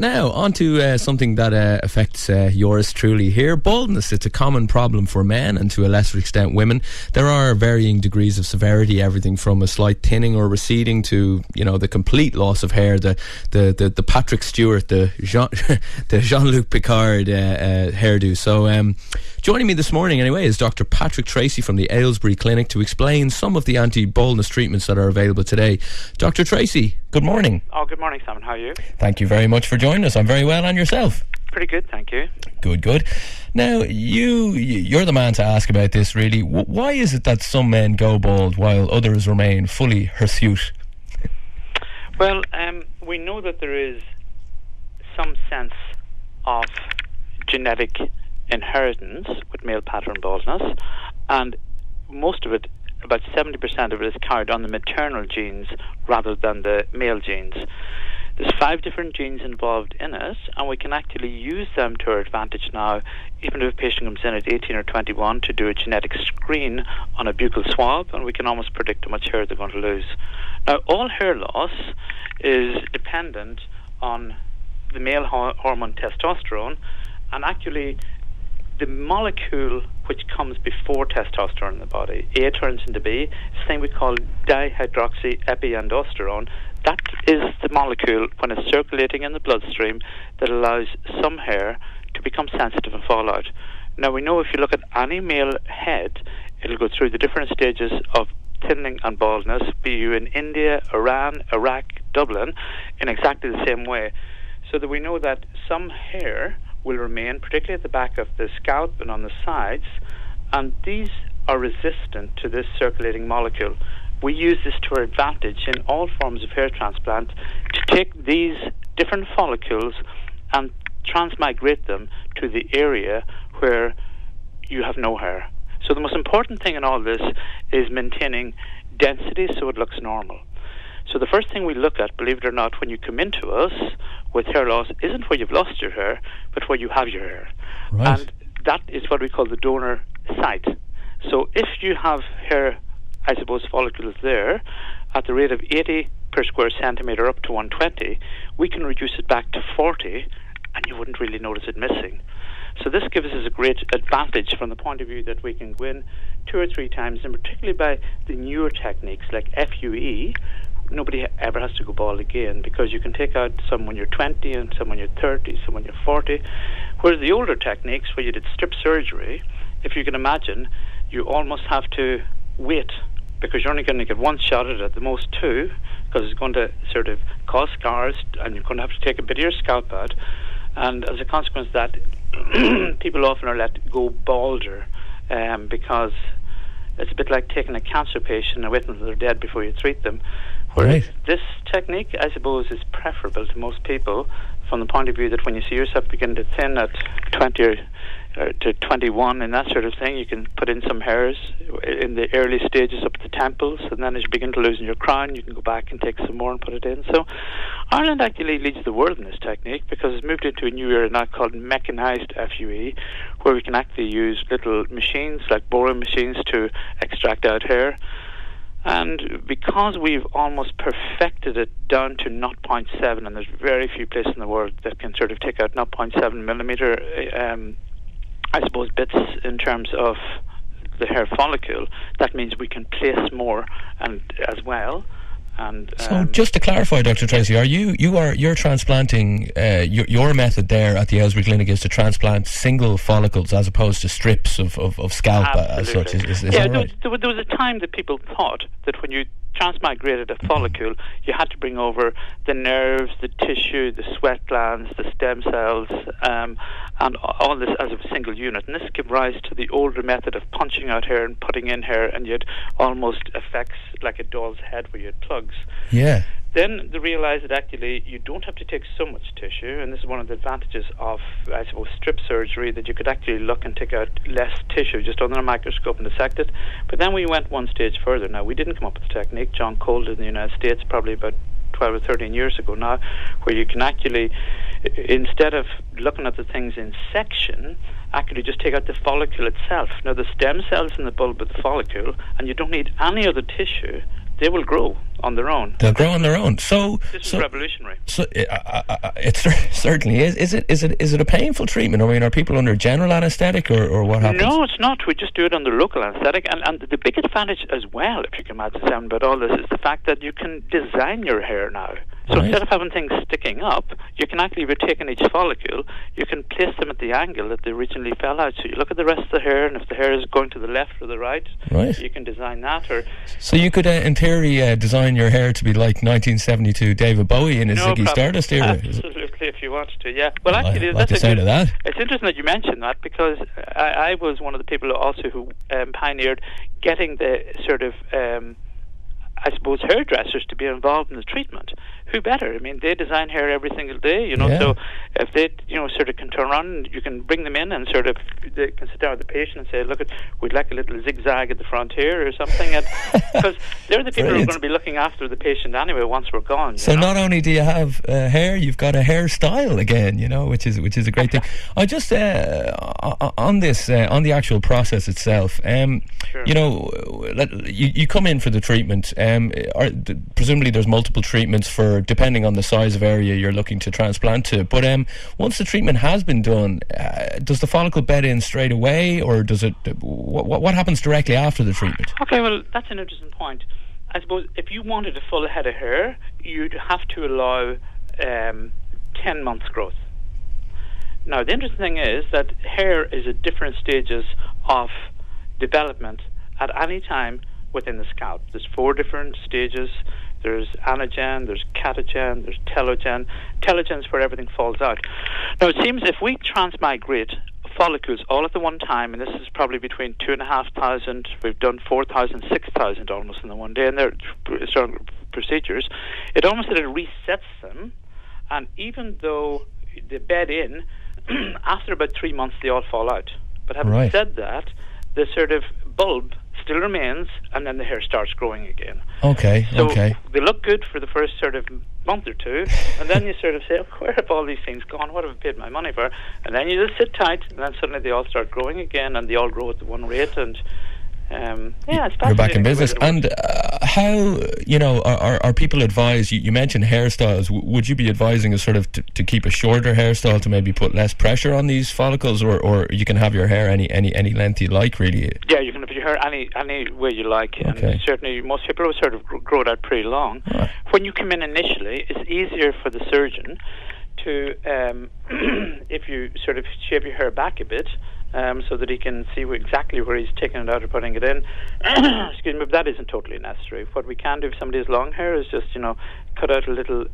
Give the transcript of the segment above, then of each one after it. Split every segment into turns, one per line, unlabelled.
Now, on to something that affects yours truly here. Baldness, it's a common problem for men and to a lesser extent women. There are varying degrees of severity, everything from a slight thinning or receding to, the complete loss of hair, the Patrick Stewart, the Jean-Luc Picard hairdo. So, joining me this morning anyway is Dr. Patrick Treacy from the Ailesbury Clinic to explain some of the anti-baldness treatments that are available today. Dr. Treacy, good morning.
Oh, good morning, Simon. How are you?
Thank you very much for joining us. I'm very well, and yourself?
Pretty good, thank you.
Good. Now, you're the man to ask about this, really. Why is it that some men go bald while others remain fully hirsute?
Well, we know that there is some sense of genetic inheritance with male pattern baldness, and most of it, about 70% of it, is carried on the maternal genes rather than the male genes. There's 5 different genes involved in it, and we can actually use them to our advantage now, even if a patient comes in at 18 or 21 to do a genetic screen on a buccal swab, and we can almost predict how much hair they're going to lose. Now, all hair loss is dependent on the male hormone testosterone, and actually the molecule which comes before testosterone in the body, A turns into B, this thing we call dihydroxyepiandrosterone. That is the molecule, when it's circulating in the bloodstream, that allows some hair to become sensitive and fall out. Now, we know if you look at any male head, it'll go through the different stages of thinning and baldness, be you in India, Iran, Iraq, Dublin, in exactly the same way. So that we know that some hair will remain, particularly at the back of the scalp and on the sides, and these are resistant to this circulating molecule. We use this to our advantage in all forms of hair transplant to take these different follicles and transmigrate them to the area where you have no hair. So the most important thing in all this is maintaining density so it looks normal. So the first thing we look at, believe it or not, when you come into us with hair loss isn't where you've lost your hair, but where you have your hair.
Right.
And that is what we call the donor site. So if you have hair, I suppose, follicles there at the rate of 80 per square centimetre up to 120, we can reduce it back to 40 and you wouldn't really notice it missing. So this gives us a great advantage from the point of view that we can go in 2 or 3 times, and particularly by the newer techniques like FUE, nobody ever has to go bald again, because you can take out some when you're 20 and some when you're 30, some when you're 40. Whereas the older techniques, where you did strip surgery, if you can imagine, you almost have to wait, because you're only going to get 1 shot at the most 2, because it's going to sort of cause scars, and you're going to have to take a bit of your scalp out. And as a consequence of that, people often are let go balder, because it's a bit like taking a cancer patient and waiting until they're dead before you treat them. Whereas this technique, I suppose, is preferable to most people from the point of view that when you see yourself begin to thin at 20 or to 21 and that sort of thing, you can put in some hairs in the early stages up at the temples, and then as you begin to loosen your crown, you can go back and take some more and put it in. So Ireland actually leads the world in this technique, because it's moved into a new era now called mechanised FUE, where we can actually use little machines like boring machines to extract out hair. And because we've almost perfected it down to 0.7, and there's very few places in the world that can sort of take out 0.7 millimetre, I suppose, bits in terms of the hair follicle, that means we can place more and as well. And
so just to clarify, Dr. Treacy, you're transplanting, your method there at the Ailesbury Clinic is to transplant single follicles as opposed to strips of scalp as such. Is that right? There
was a time that people thought that when you transmigrated a follicle, you had to bring over the nerves, the tissue, the sweat glands, the stem cells, and all this as a single unit. And this gave rise to the older method of punching out hair and putting in hair, and you had almost effects like a doll's head where you had plugs.
Yeah.
Then they realised that actually you don't have to take so much tissue, and this is one of the advantages of, I suppose, strip surgery, that you could actually look and take out less tissue just under a microscope and dissect it. But then we went one stage further. Now, we didn't come up with the technique. John Cole did in the United States probably about 12 or 13 years ago now, where you can actually, instead of looking at the things in section, actually just take out the follicle itself. Now, the stem cells in the bulb of the follicle, and you don't need any other tissue, they will grow on their own.
They'll grow on their own. So
this is revolutionary.
So it certainly is. Is it a painful treatment? I mean, are people under general anaesthetic or what happens?
No, it's not. We just do it under local anaesthetic, and the big advantage as well, if you can imagine something about all this, is the fact that you can design your hair now. So instead of having things sticking up, you can actually, be taking each follicle, you can place them at the angle that they originally fell out. So you look at the rest of the hair, and if the hair is going to the left or the right, you can design that.
So you could, in theory, design your hair to be like 1972 David Bowie in his Ziggy Stardust era.
Absolutely, if you wanted to, yeah. Well, actually,
I like the sound of that.
It's interesting that you mentioned that, because I was one of the people also who pioneered getting the sort of I suppose hairdressers to be involved in the treatment. Who better? I mean, they design hair every single day, you know. So if they, sort of can turn around, you can bring them in and sort of they can sit down with the patient and say, "Look, we'd like a little zigzag at the front here or something," and because they're the people who are going to be looking after the patient anyway once we're gone.
So not only do you have hair, you've got a hairstyle again, which is a great thing. I just on the actual process itself, you come in for the treatment. Presumably there's multiple treatments for depending on the size of area you're looking to transplant to. But once the treatment has been done, does the follicle bed in straight away, or does it? What happens directly after the treatment?
Okay, well that's an interesting point. I suppose if you wanted a full head of hair, you'd have to allow 10 months growth. Now the interesting thing is that hair is at different stages of development at any time within the scalp. There's 4 different stages. There's anagen, there's catagen, there's telogen. Telogen is where everything falls out. Now it seems if we transmigrate follicles all at the one time, and this is probably between 2,500, we've done 4,000, 6,000 almost in the one day, and they're certain procedures, it almost that it resets them, and even though they bed in, after about 3 months they all fall out. But having said that, the sort of bulb still remains, and then the hair starts growing again. So they look good for the first sort of month or two, and then you sort of say, where have all these things gone? What have I paid my money for? And then you just sit tight, and then suddenly they all start growing again, and they all grow at the one rate, and it's
you're back in business. And how, are people advised, you mentioned hairstyles, would you be advising us sort of to keep a shorter hairstyle to maybe put less pressure on these follicles, or you can have your hair any length you like, really?
Yeah, you can have your hair any way you like, and certainly most people will sort of grow it out pretty long. When you come in initially, it's easier for the surgeon to, if you sort of shave your hair back a bit, so that he can see exactly where he's taking it out or putting it in. Excuse me, but that isn't totally necessary. What we can do if somebody has long hair is just, cut out a little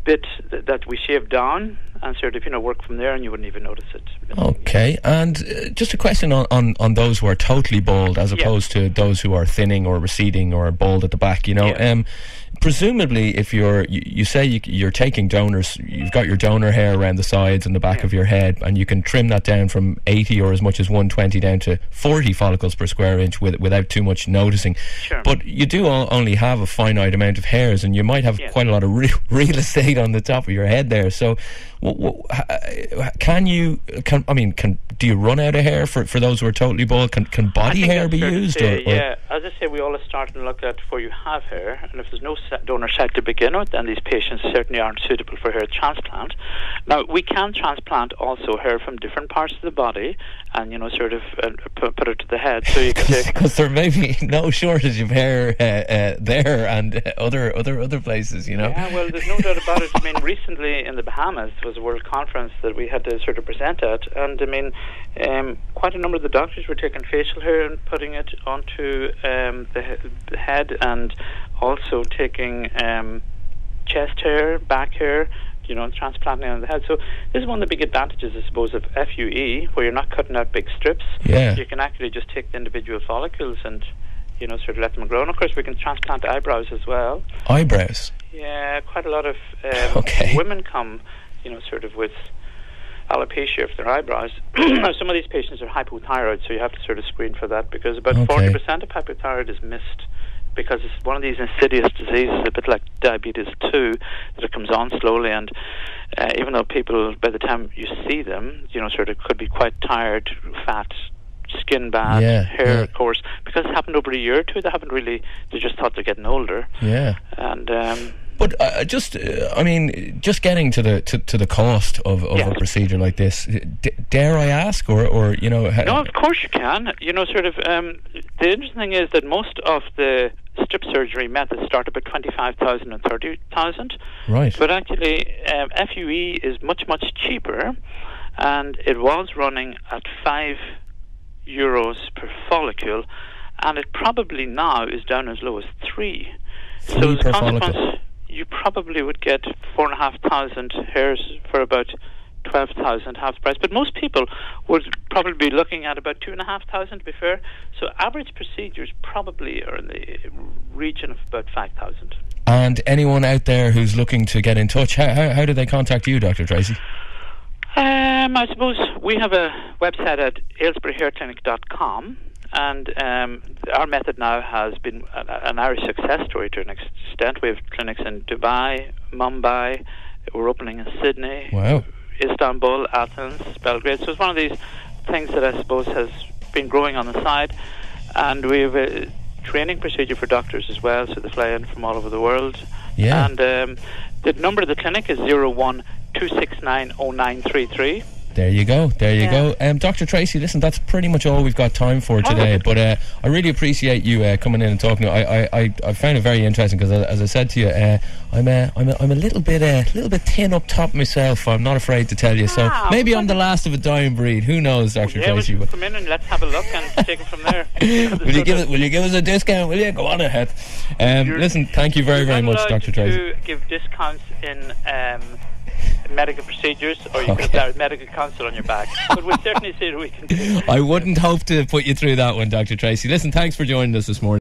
bit that we shave down and sort of, work from there, and you wouldn't even notice it.
Okay, and just a question on those who are totally bald as opposed to those who are thinning or receding or bald at the back, presumably if you say you're taking donors, you've got your donor hair around the sides and the back of your head, and you can trim that down from 80 or as much as 120 down to 40 follicles per square inch without too much noticing. But you do only have a finite amount of hairs, and you might have quite a lot of real estate on the top of your head there. So do you run out of hair for those who are totally bald? Can body hair be used?
Yeah, as I say, we always start and look at where you have hair, and if there's no donor site to begin with, then these patients certainly aren't suitable for hair transplant. Now, we can transplant also hair from different parts of the body, and sort of put it to the head. So you can take,
because there may be no shortage of hair there and other places,
Yeah, well, there's no doubt about it. I mean, recently in the Bahamas there was a world conference that we had to sort of present at, and I mean, quite a number of the doctors were taking facial hair and putting it onto the head, and also taking chest hair, back hair, transplanting on the head. So this is one of the big advantages, I suppose, of FUE, where you're not cutting out big strips. You can actually just take the individual follicles and sort of let them grow. And of course we can transplant eyebrows as well.
Eyebrows?
Yeah, quite a lot of women come sort of with alopecia of their eyebrows. Now, some of these patients are hypothyroid, so you have to sort of screen for that, because about 40% of hypothyroid is missed, because it's one of these insidious diseases, a bit like diabetes 2, that it comes on slowly, and even though people, by the time you see them, sort of could be quite tired, fat, skin bad, hair, of course, because it happened over a year or two. They just thought they're getting older.
Yeah.
And
but just getting to the cost of a procedure like this, dare I ask, or you know?
No, of course you can. You know, sort of. The interesting thing is that most of the strip surgery methods start about 25,000 and 30,000.
Right.
But actually, FUE is much cheaper, and it was running at €5 per follicle, and it probably now is down as low as 3. So as a consequence, you probably would get 4,500 hairs for about 12,000, half the price. But most people would probably be looking at about 2,500, to be fair. So average procedures probably are in the region of about 5,000.
And anyone out there who's looking to get in touch, how do they contact you, Dr. Treacy?
I suppose we have a website at ailesburyhairclinic.com, and our method now has been an Irish success story to an extent. We have clinics in Dubai, Mumbai, we're opening in Sydney, Istanbul, Athens, Belgrade. So it's one of these things that I suppose has been growing on the side, and we have a training procedure for doctors as well, so they fly in from all over the world.
Yeah.
And the number of the clinic is 01-269-0933.
There you go. Dr. Treacy, listen, that's pretty much all we've got time for today. But I really appreciate you coming in and talking. I found it very interesting because, as I said to you, I'm a little bit thin up top myself. I'm not afraid to tell you. So maybe I'm the last of a dying breed. Who knows, Dr. Treacy?
Come in and let's have a look and take it from there.
Will you give us a discount? Will you go on ahead? Listen, thank you very much, Dr. Treacy.
To give discounts in medical procedures, or you could have a medical council on your back. But we'll certainly see what we can do.
I wouldn't hope to put you through that one, Dr. Treacy. Listen, thanks for joining us this morning.